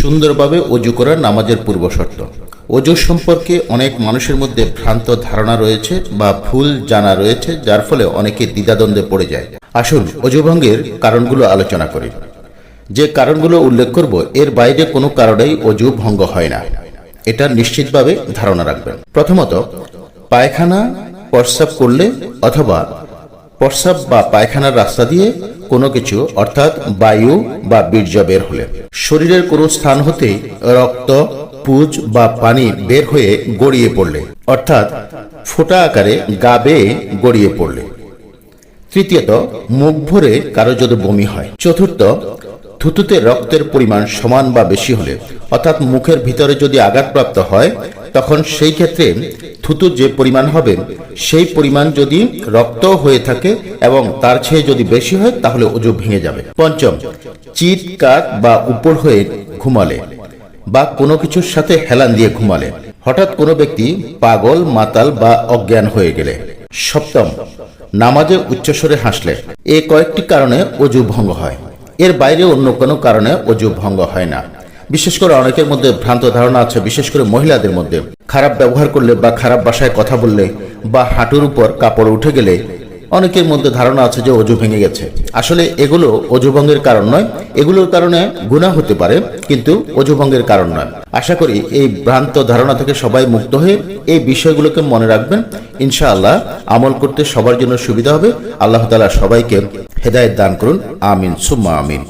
সুন্দরভাবে অজু করা নামাজের পূর্বশর্ত। অজু সম্পর্কে অনেক মানুষের মধ্যে ভ্রান্ত ধারণা রয়েছে বা ভুল জানা রয়েছে, যার ফলে অনেকে দ্বিধাদ্বন্দ্বে পড়ে যায়। আসুন অজু ভঙ্গের কারণগুলো আলোচনা করি। যে কারণগুলো উল্লেখ করব এর বাইরে কোনো কারণেই অজু ভঙ্গ হয় না, এটা নিশ্চিতভাবে ধারণা রাখবেন। প্রথমত, পায়খানা প্রস্রাব করলে অথবা প্রস্রাব বা পায়খানার রাস্তা দিয়ে কোনো কিছু অর্থাৎ বায়ু বা বীর্য বের হলে, শরীরের কোনো স্থান হতে রক্ত, পুজ বা পানি বের হয়ে গড়িয়ে পড়লে অর্থাৎ ফোঁটা আকারে গা বেয়ে গড়িয়ে পড়লে। তৃতীয়ত, মুখ ভরে কারো যদি বমি হয়। চতুর্থ, থুতুতে রক্তের পরিমাণ সমান বা বেশি হলে অর্থাৎ মুখের ভিতরে যদি আঘাতপ্রাপ্ত হয়, তখন সেই ক্ষেত্রে থুতু যে পরিমাণ হবে সেই পরিমাণ যদি রক্ত হয়ে থাকে এবং তার চেয়ে যদি বেশি হয় তাহলে অজু ভেঙে যাবে। পঞ্চম, চিৎ কাক বা উপর হয়ে ঘুমালে বা কোনো কিছুর সাথে হেলান দিয়ে ঘুমালে, হঠাৎ কোনো ব্যক্তি পাগল, মাতাল বা অজ্ঞান হয়ে গেলে। সপ্তম, নামাজে উচ্চস্বরে হাসলে। এই কয়েকটি কারণে অজু ভঙ্গ হয়, এর বাইরে অন্য কোনো কারণে অজু ভঙ্গ হয় না। বিশেষ করে অনেকের মধ্যে ভ্রান্ত ধারণা আছে, বিশেষ করে মহিলাদের মধ্যে, খারাপ ব্যবহার করলে বা খারাপ ভাষায় কথা বললে বা হাঁটুর উপর কাপড় উঠে গেলে অনেকের মধ্যে ধারণা আছে যে অজু ভেঙে গেছে। আসলে এগুলো অজু ভঙ্গের কারণ নয়, এগুলোর কারণে গুনাহ হতে পারে কিন্তু অজু ভঙ্গের কারণ নয়। আশা করি এই ভ্রান্ত ধারণা থেকে সবাই মুক্ত হয়ে এই বিষয়গুলোকে মনে রাখবেন। ইনশাআল্লাহ আমল করতে সবার জন্য সুবিধা হবে। আল্লাহ তাআলা সবাইকে হেদায়েত দান করুন। আমিন সুম্মা আমিন।